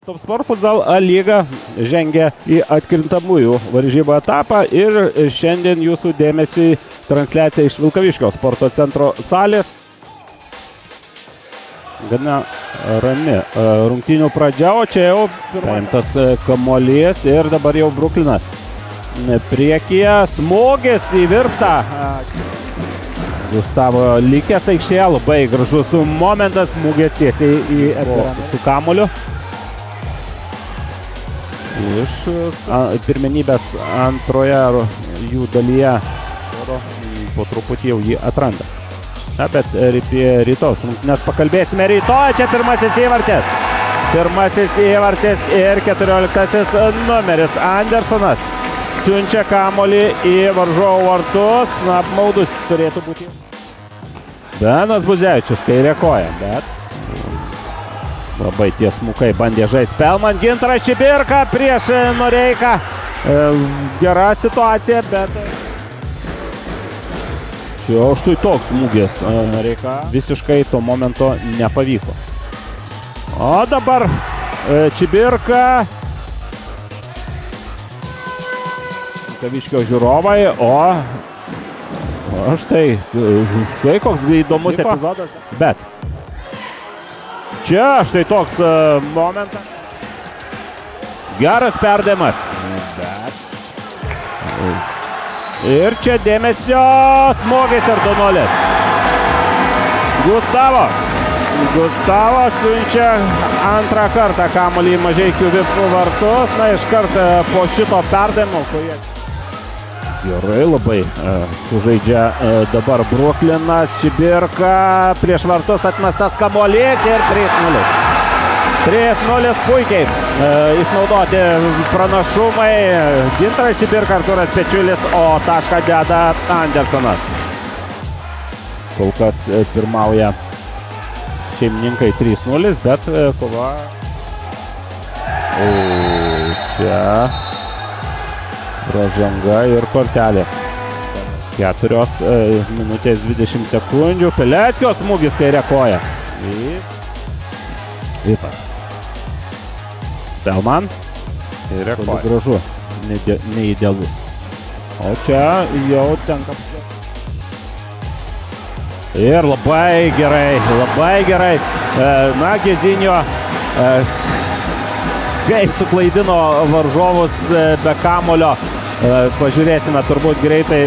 Top Sport Futsal A lyga žengia į atkrintamųjų varžybų etapą ir šiandien jūsų dėmesiui transliacija iš Vilkaviškio sporto centro salės. Gana rami rungtynių pradžia, o čia jau paimtas kamuolys ir dabar jau Bruklinas priekyje, smūgis į virpsą. Gustavo likęs aikštėje, labai gražus momentas, smūgis tiesiai į su kamuoliu. Iš pirmenybės antroje jų dalyje po truputį jau jį atranda. Na, bet apie rytos rungtynes pakalbėsime rytoj. Čia pirmasis įvartis. Pirmasis įvartis ir 14 numeris Andersonas siunčia kamuolį į varžovų vartus. Na, apmaudus turėtų būti. Benas Buzevičius kairė koja, bet labai tiesmukai bandė žaisti Pelman. Gintaras Čibirka prieš Noreiką. Gera situacija, bet čia štai toks smūgis Noreika visiškai to momento nepavyko. O dabar Čibirka. Vilkaviškio žiūrovai, o štai koks įdomus epizodas. Bet čia štai toks momentas. Geras perdavimas. Ir čia dėmesio smūgis ir 2-0. Gustavo siunčia antrą kartą kamuolį į Mažeikių VIP vartus. Na, iš karto po šito perdavimo. Gerai labai sužaidžia dabar Bruklinas. Čibirka prieš vartus atmestas kamuolys ir 3-0. 3-0 puikiai išnaudoti pranašumai. Gintaras Čibirka, Arturas Pečiulis, o tašką deda Andersonas. Kol kas pirmauja šeimininkai 3-0, bet kova. Čia pražanga ir kortelė. 4 minutės 20 sekundžių. Peleckio smūgis kairė koja. Vipas. Pelman. Kairė koja. Gražu. Neidealus. O čia jau tenka. Ir labai gerai. Na, Gezinio kaip suklaidino varžovus be kamulio. Pažiūrėsime turbūt greitai.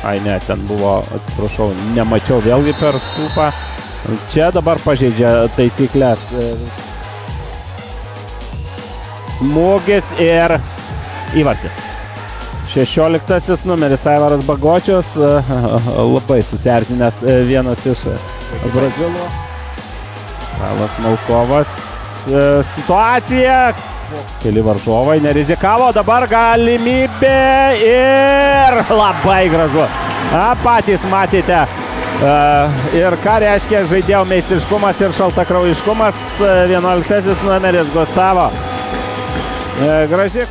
Ai ne, ten buvo, atsiprašau, nemačiau vėlgi per stulpą. Čia dabar pažeidžia taisyklės. Smūgis ir įvartis. 16 numeris Aivaras Bagočius. Labai susierzinęs vienas iš Brazilo. Karlas Malkovas. Situacija. Keli varžovai nerizikavo, dabar galimybė ir labai gražu. Patys matėte. Ir ką reiškia žaidėjo meistriškumas ir šaltakraujiškumas. 11 numeris Gustavo. Graži.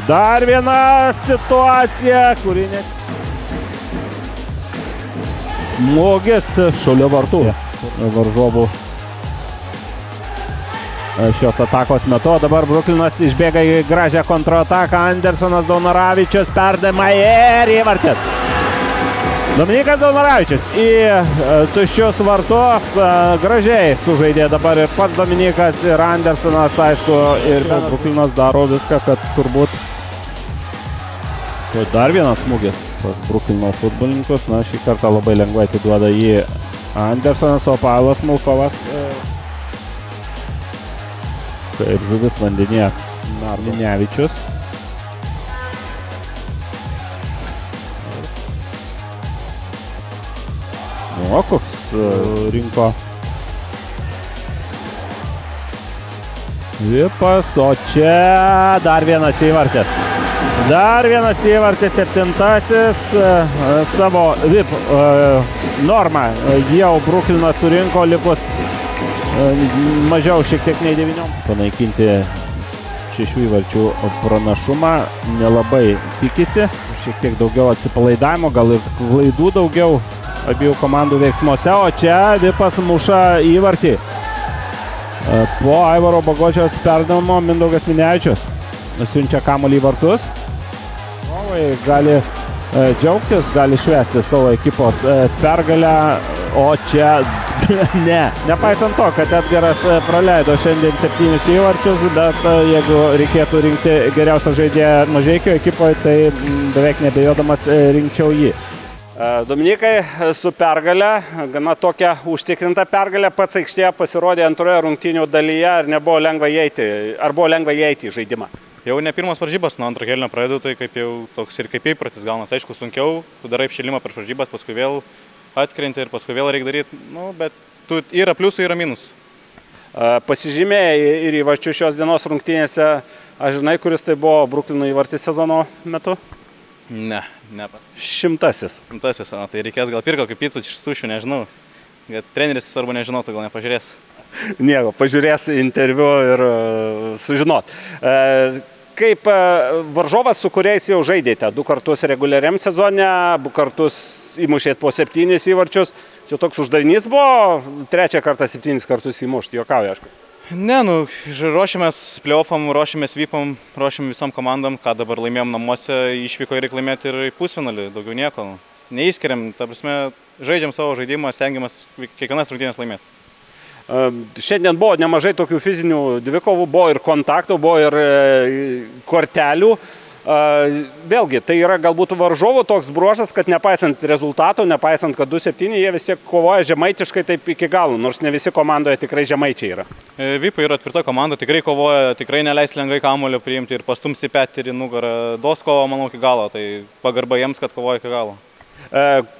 Dar viena situacija, kuri net. Smūgis šalia vartų varžovų šios atakos metu. Dabar Bruklinas išbėga į gražią kontrataką. Andersonas, Daunoravičius perdavimą ir įvartis. Dominikas Daunoravičius į tuščius vartus. Gražiai sužaidė dabar ir pats Dominikas ir Andersonas, aišku. Ir Bruklinas daro viską, kad turbūt dar vienas smūgis pas Bruklino futbolininkus. Na, šį kartą labai lengvai atiduoda jį Andersonas, o Pavlas Malkovas kaip žuvis vandenyje. Narminevičius. O, koks rinko Vipas, o čia dar vienas įvartis. Dar vienas įvartis, 7-asis savo VIP normą. Jau Bruklinas surinko likus mažiau šiek tiek nei 9. Panaikinti 6 įvarčių pranašumą nelabai tikisi. Šiek tiek daugiau atsipalaidavimo, gal ir klaidų daugiau. abiejų komandų veiksmuose, o čia Vipas muša įvartį. Po Aivaro Bagočiaus perdavimo Mindaugas Minevičius siunčia kamuolį į vartus. Gali džiaugtis, gali švęsti savo ekipos pergalę, o čia nepaisant to, kad Edgaras praleido šiandien 7 įvarčius, bet jeigu reikėtų rinkti geriausią žaidėją Mažeikių ekipoje, tai beveik nebejodamas rinkčiau jį. Dominikai, su pergalė, gana tokia užtikrinta pergalė, pats aikštėje pasirodė antroje rungtynių dalyje, ar buvo lengva įeiti į žaidimą? Jau ne pirmas varžybas nuo antro kėlinio pradedu, tai kaip jau toks ir kaip įpratis gaunas. Aišku, sunkiau, tu darai apšilimą prieš varžybas, paskui vėl atkrenti ir paskui vėl reikia daryti, bet yra pliusų, yra minusų. Pasižymėjai ir įvarčių šios dienos rungtynėse, aš žinai, kuris tai buvo Bruklino įvartis sezono metu? Ne pats. 100. 100, tai reikės gal pirko kaip picų sušių, nežinau. Treneris svarbu nežinotų, gal nepažiūrės. Nieko, pažiūrės interviu ir sužinot. Kaip varžovas, su kuriais jau žaidėte, 2 kartus reguliariam sezone, 2 kartus įmušėt po 7 įvarčius, čia toks uždavinys buvo, 3 kartą 7 kartus įmušti, juokauju, aišku. Ne, ruošiamės playoffam, ruošiamės VIPam, ruošiam visom komandom, ką dabar laimėjom namuose, išvyko reikia laimėti ir į pusfinalį, daugiau nieko. Neįskiriam, ta prasme, žaidžiam savo žaidimą, stengiamės kiekvienas rungtynės laimėti. Šiandien buvo nemažai tokių fizinių dvikovų, buvo ir kontaktų, buvo ir kortelių. Vėlgi, tai yra galbūt varžovų toks bruožas, kad nepaisant rezultato, nepaisant, kad 2-7, jie vis tiek kovoja žemaitiškai taip iki galo, nors ne visi komandoje tikrai žemaičiai yra. VIPai yra tvirta komanda, tikrai kovoja, tikrai neleis lengvai kamuolio priimti ir pastums į petį ir į nugarą. Duos kovo, manau, iki galo, tai pagarba jiems, kad kovoja iki galo.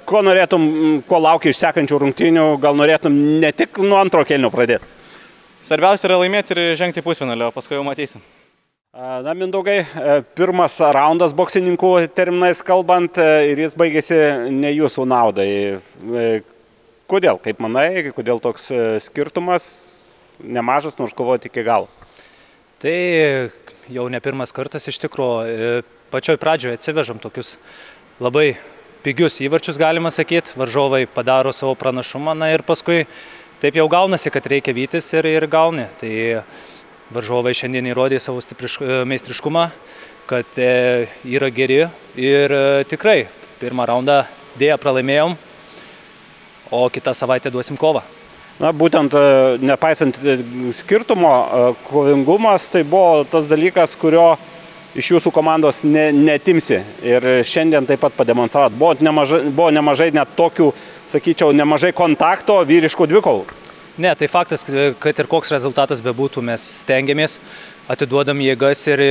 Ko norėtum, ko laukia iš sekančių rungtynių, gal norėtum ne tik nuo antro kėlinio pradėti? Svarbiausia yra laimėti ir žengti pusfinalį, o paskui jau matysim. Na, Mindaugai, pirmas raundas boksininkų terminais kalbant ir jis baigėsi ne jūsų naudai. Kodėl, kaip manai, kodėl toks skirtumas nemažas, nors kovoti iki galo? Tai jau ne pirmas kartas iš tikrųjų. Pačioj pradžioje atsivežam tokius labai pigius įvarčius, galima sakyti, varžovai padaro savo pranašumą, na ir paskui taip jau gaunasi, kad reikia vytis ir gauni. Tai varžovai šiandien įrodė savo meistriškumą, kad yra geri ir tikrai pirmą raundą dėja pralaimėjom, o kitą savaitę duosim kovą. Na, būtent nepaisant skirtumo, kovingumas tai buvo tas dalykas, kurio iš jūsų komandos netimsi ir šiandien taip pat pademonstravot. Buvo nemažai net tokių, sakyčiau, nemažai kontakto vyriškų dvikovų. Ne, tai faktas, kad ir koks rezultatas bebūtų, mes stengiamės, atiduodam jėgas ir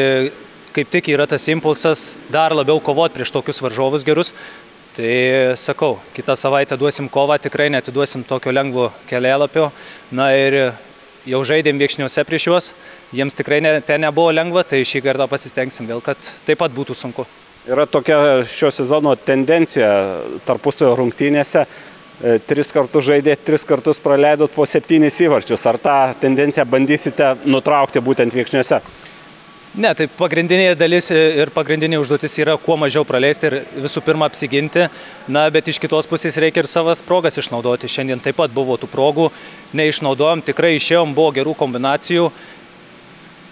kaip tik yra tas impulsas dar labiau kovoti prieš tokius varžovus gerus. Tai sakau, kitą savaitę duosim kovą, tikrai netiduosim tokio lengvo kelialapio. Na ir jau žaidėm Viekšniuose prieš juos, jiems tikrai ten nebuvo lengva, tai šį kartą pasistengsim vėl, kad taip pat būtų sunku. Yra tokia šio sezono tendencija tarpusavio rungtynėse. 3 kartus žaidėt, 3 kartus praleidot po 7 įvarčius. Ar tą tendenciją bandysite nutraukti būtent Viekšniuose? Ne, tai pagrindinė dalis ir pagrindinė užduotis yra kuo mažiau praleisti ir visų pirma apsiginti. Na, bet iš kitos pusės reikia ir savas progas išnaudoti. Šiandien taip pat buvo tų progų, neišnaudojom, tikrai išėjom, buvo gerų kombinacijų.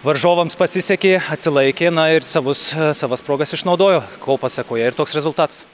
Varžovams pasisekė, atsilaikė, na ir savas progas išnaudojo, ko pasekoje ir toks rezultatas.